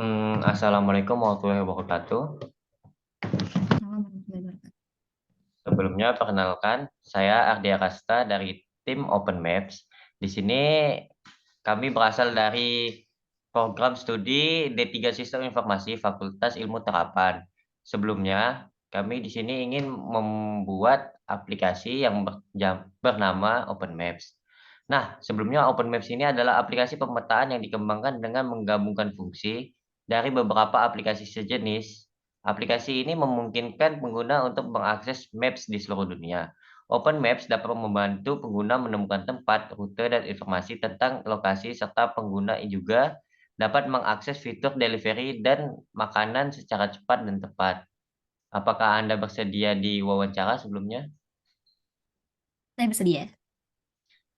Assalamualaikum warahmatullahi wabarakatuh. Waalaikumsalam warahmatullahi wabarakatuh. Sebelumnya, perkenalkan, saya Ardia Kasta dari tim Open Maps. Di sini kami berasal dari program studi D3 Sistem Informasi Fakultas Ilmu Terapan. Sebelumnya, kami di sini ingin membuat aplikasi yang bernama Open Maps. Nah, sebelumnya Open Maps ini adalah aplikasi pemetaan yang dikembangkan dengan menggabungkan fungsi dari beberapa aplikasi sejenis. Aplikasi ini memungkinkan pengguna untuk mengakses maps di seluruh dunia. Open Maps dapat membantu pengguna menemukan tempat, rute, dan informasi tentang lokasi, serta pengguna juga dapat mengakses fitur delivery dan makanan secara cepat dan tepat. Apakah Anda bersedia diwawancara sebelumnya? Saya bersedia.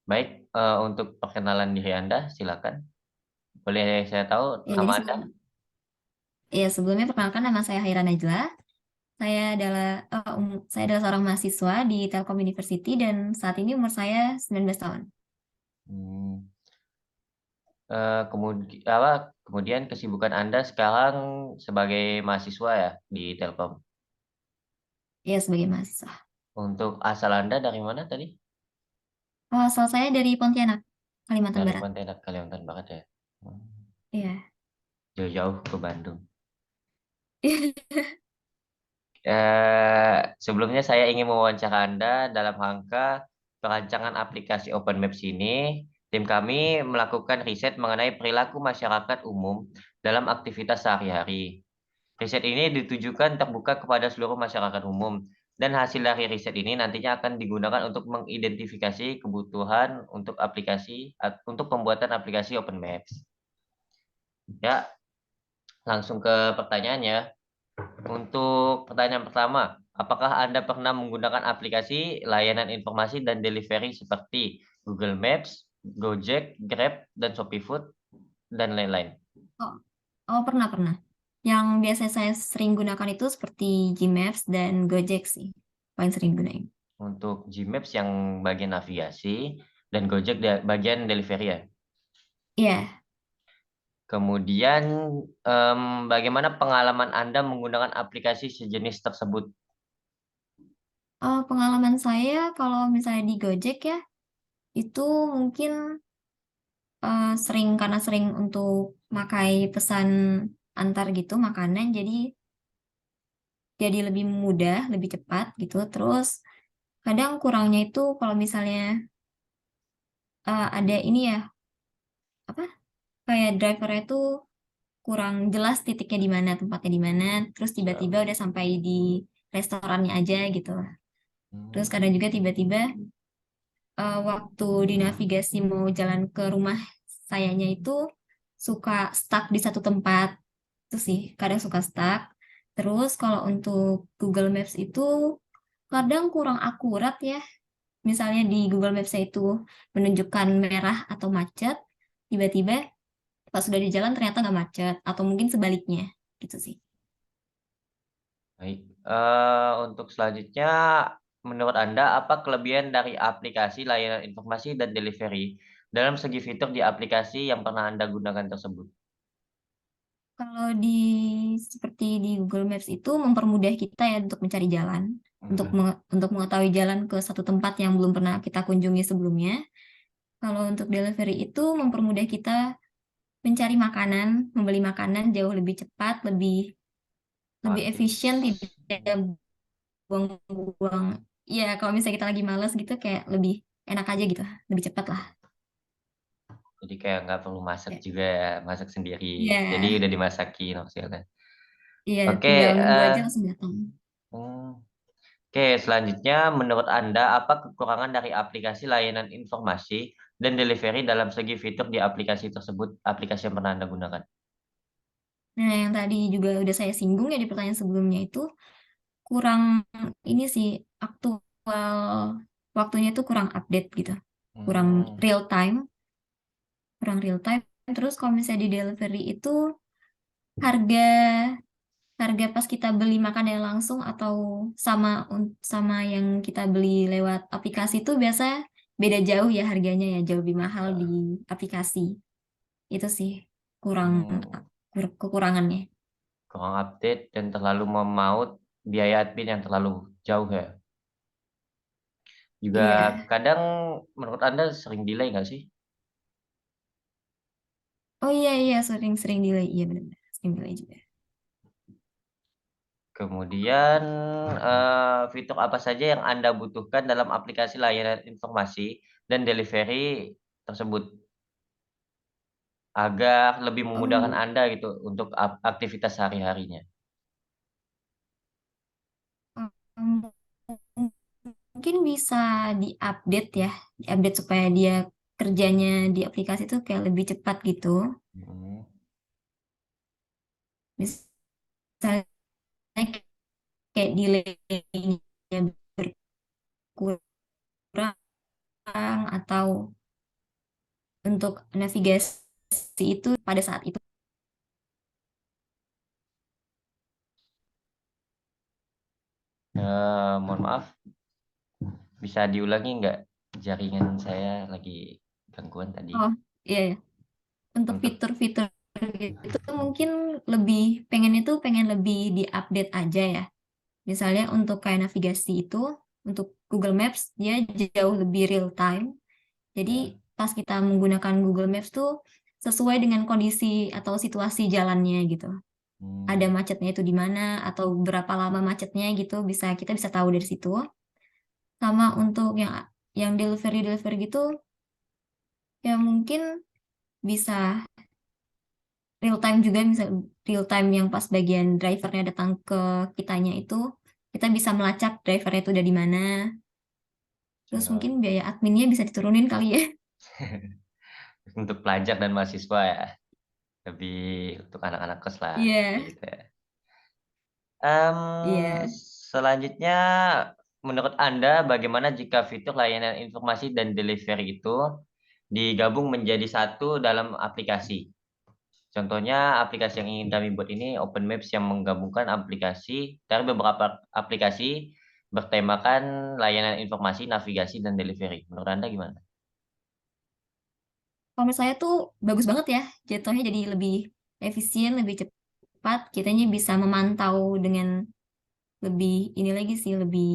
Baik, untuk perkenalan diri Anda, silakan. Boleh saya tahu Ya, nama jadi Anda? sebelumnya perkenalkan nama saya Haira Najla. Saya adalah seorang mahasiswa di Telkom University dan saat ini umur saya 19 tahun. Hmm, kemudian kesibukan Anda sekarang sebagai mahasiswa ya di Telkom. Ya, sebagai mahasiswa. Untuk asal Anda dari mana tadi? Asal saya dari Pontianak, Kalimantan Dari Barat. Pontianak, Kalimantan Barat ya. Hmm, Iya. Jauh-jauh ke Bandung. Iya, Sebelumnya saya ingin mewawancara Anda dalam rangka perancangan aplikasi Open Maps ini. Tim kami melakukan riset mengenai perilaku masyarakat umum dalam aktivitas sehari-hari. Riset ini ditujukan terbuka kepada seluruh masyarakat umum, dan hasil dari riset ini nantinya akan digunakan untuk mengidentifikasi kebutuhan untuk pembuatan aplikasi Open Maps. Ya, langsung ke pertanyaannya. Untuk pertanyaan pertama, apakah Anda pernah menggunakan aplikasi layanan informasi dan delivery seperti Google Maps, Gojek, Grab, dan Shopee Food, dan lain-lain? Oh, oh, pernah. Yang biasa saya sering gunakan itu seperti Gmaps dan Gojek sih. Paling sering gunain. Untuk Gmaps yang bagian navigasi, dan Gojek bagian delivery ya. Iya. Kemudian, bagaimana pengalaman Anda menggunakan aplikasi sejenis tersebut? Pengalaman saya kalau misalnya di Gojek ya, itu mungkin karena sering untuk pakai pesan antar gitu makanan jadi lebih mudah, lebih cepat gitu. Terus kadang kurangnya itu kalau misalnya ada ini ya apa kayak drivernya itu kurang jelas titiknya di mana, tempatnya di mana, terus tiba-tiba udah sampai di restorannya aja gitu. Terus Hmm, kadang juga tiba-tiba waktu di navigasi mau jalan ke rumah sayanya itu suka stuck di satu tempat. Itu sih, kadang suka stuck. Terus kalau untuk Google Maps itu kadang kurang akurat ya. Misalnya di Google Maps itu menunjukkan merah atau macet, tiba-tiba pas sudah di jalan ternyata nggak macet, atau mungkin sebaliknya, gitu sih. baik. Untuk selanjutnya, menurut Anda, apa kelebihan dari aplikasi layanan informasi dan delivery dalam segi fitur di aplikasi yang pernah Anda gunakan tersebut? Kalau seperti di Google Maps itu mempermudah kita ya untuk mencari jalan, Hmm, untuk mengetahui jalan ke satu tempat yang belum pernah kita kunjungi sebelumnya. Kalau untuk delivery itu mempermudah kita mencari makanan, membeli makanan jauh lebih cepat, lebih lebih efisien, Praktis. tidak buang-buang. Ya, kalau misalnya kita lagi males gitu kayak lebih enak aja gitu, lebih cepat lah. Jadi kayak nggak perlu masak Ya, juga ya, masak sendiri. Jadi iya, udah dimasakin maksudnya. iya, Oke, tinggal nunggu aja langsung datang. hmm, oke, selanjutnya menurut Anda apa kekurangan dari aplikasi layanan informasi dan delivery dalam segi fitur di aplikasi tersebut, aplikasi yang pernah Anda gunakan? Nah, yang tadi juga udah saya singgung ya di pertanyaan sebelumnya itu kurang ini sih aktual waktunya itu kurang update gitu, kurang Hmm, real time, kurang real time. Terus kalau misalnya di delivery itu harga harga pas kita beli makanan langsung atau sama yang kita beli lewat aplikasi itu biasa beda jauh ya harganya ya jauh lebih mahal di aplikasi. Itu sih kurang hmm. kekurangannya. Kurang update dan terlalu memaut biaya admin yang terlalu jauh ya. Juga Iya. kadang menurut Anda sering delay nggak sih? Oh iya iya sering-sering delay. Iya benar-benar sering delay juga. Kemudian fitur apa saja yang Anda butuhkan dalam aplikasi layanan informasi dan delivery tersebut agar lebih memudahkan Oh, Anda gitu untuk aktivitas sehari-harinya. em, mungkin bisa diupdate ya, diupdate supaya dia kerjanya di aplikasi itu kayak lebih cepat gitu. Hmm. Misalnya kayak delay-nya berkurang atau untuk navigasi itu pada saat itu. Mohon maaf, bisa diulangi nggak? Jaringan saya lagi gangguan tadi. Oh iya, ya. Untuk Untuk fitur-fitur itu mungkin lebih pengen lebih diupdate aja ya. Misalnya untuk kayak navigasi itu, untuk Google Maps dia jauh lebih real time. Jadi ya. pas kita menggunakan Google Maps tuh sesuai dengan kondisi atau situasi jalannya gitu. Ada Hmm. macetnya itu di mana atau berapa lama macetnya gitu kita bisa tahu dari situ. Sama untuk yang delivery delivery gitu ya mungkin bisa real time juga, misal real time yang pas bagian drivernya datang ke kitanya itu kita bisa melacak drivernya itu udah di mana. Terus Ya. mungkin biaya adminnya bisa diturunin kali ya. Untuk pelajar dan mahasiswa ya, lebih untuk anak-anak kos lah, kayak Iya, gitu ya. Em, iya. Selanjutnya, menurut Anda bagaimana jika fitur layanan informasi dan delivery itu digabung menjadi satu dalam aplikasi? Contohnya aplikasi yang ingin kami buat ini Open Maps yang menggabungkan aplikasi dari beberapa aplikasi bertemakan layanan informasi, navigasi, dan delivery. Menurut Anda gimana? Kalau menurut saya tuh bagus banget ya, jatuhnya jadi lebih efisien, lebih cepat. Kitanya bisa memantau dengan lebih ini lagi sih, lebih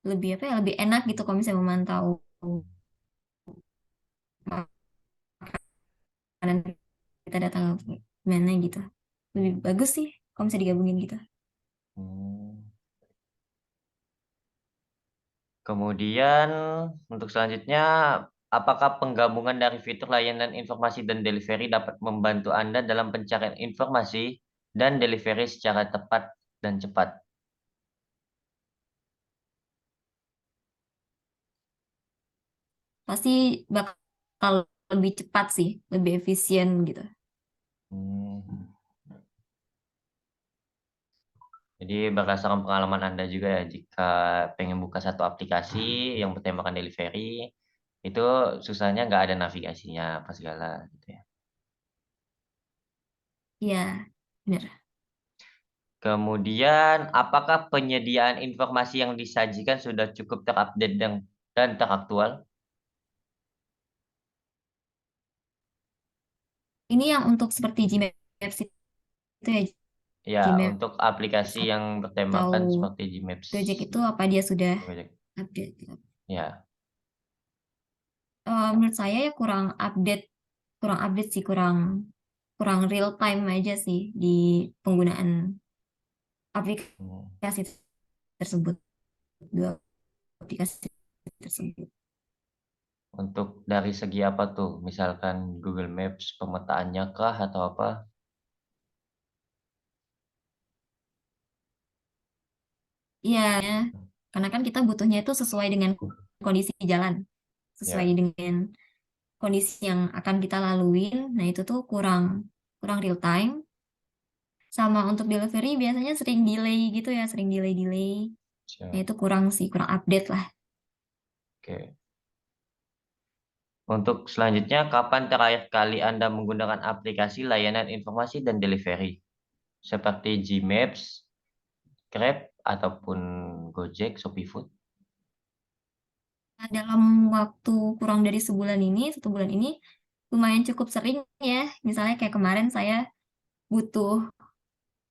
lebih apa ya, lebih enak gitu kalau misalnya memantau makanan kita datang ke mana gitu. Lebih bagus sih kalau misalnya digabungin gitu. Hmm. Kemudian untuk selanjutnya, apakah penggabungan dari fitur layanan informasi dan delivery dapat membantu Anda dalam pencarian informasi dan delivery secara tepat dan cepat? Pasti bakal lebih cepat sih, lebih efisien gitu. Hmm. Jadi berdasarkan pengalaman Anda juga ya, jika pengen buka satu aplikasi yang bertemakan delivery, itu susahnya nggak ada navigasinya apa segala gitu ya. Iya, bener. Kemudian, apakah penyediaan informasi yang disajikan sudah cukup terupdate dan teraktual? Ini yang untuk seperti Gmaps itu ya, Ya, Gmaps untuk aplikasi yang atau bertemakan seperti Gmaps. Gojek itu apa dia sudah Gojek. update? Ya, Menurut saya ya kurang update sih, kurang kurang real time aja sih di penggunaan hmm. aplikasi tersebut, dua aplikasi tersebut. Untuk dari segi apa tuh? Misalkan Google Maps, pemetaannya kah atau apa? Iya, ya. Karena kan kita butuhnya itu sesuai dengan kondisi jalan, sesuai Ya, dengan kondisi yang akan kita laluin. Nah, itu tuh kurang kurang real time. Sama untuk delivery biasanya sering delay gitu ya, sering delay-delay. Nah, siap. itu kurang sih, kurang update lah. Oke. Untuk selanjutnya, kapan terakhir kali Anda menggunakan aplikasi layanan informasi dan delivery seperti Gmaps, Grab, ataupun Gojek, Shopee Food? Nah, dalam waktu kurang dari sebulan ini, 1 bulan ini, lumayan cukup sering ya. Misalnya kayak kemarin saya butuh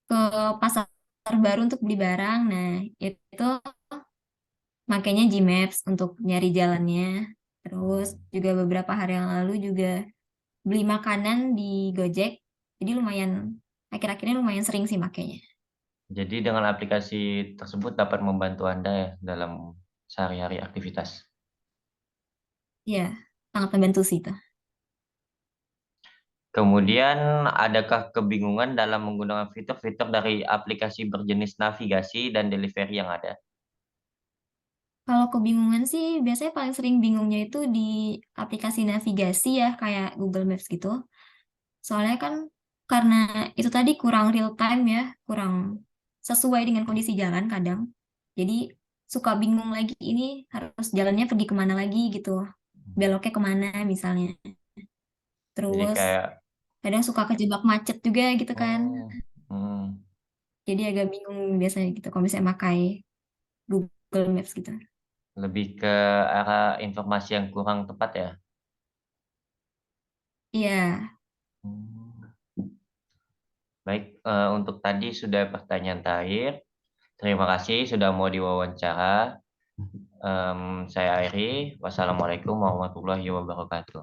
ke pasar baru untuk beli barang. Nah, itu makanya Gmaps untuk nyari jalannya. Terus juga beberapa hari yang lalu juga beli makanan di Gojek. Jadi lumayan, akhir-akhir ini lumayan sering sih makainya. Jadi dengan aplikasi tersebut dapat membantu Anda ya dalam sehari-hari aktivitas. Iya, sangat membantu sih itu. Kemudian, adakah kebingungan dalam menggunakan fitur-fitur dari aplikasi berjenis navigasi dan delivery yang ada? Kalau kebingungan sih, biasanya paling sering bingungnya itu di aplikasi navigasi ya, kayak Google Maps gitu. Soalnya kan karena itu tadi kurang real time ya, kurang sesuai dengan kondisi jalan kadang. Jadi suka bingung lagi ini harus jalannya pergi kemana lagi gitu, beloknya kemana misalnya. Jadi Terus kayak, kadang suka kejebak macet juga gitu kan. oh, hmm, Jadi agak bingung biasanya gitu kalau misalnya pakai Google Maps gitu. lebih ke arah informasi yang kurang tepat ya. Iya, Hmm. Baik, untuk tadi sudah pertanyaan terakhir. Terima kasih sudah mau diwawancara. Saya akhiri. Wassalamualaikum warahmatullahi wabarakatuh.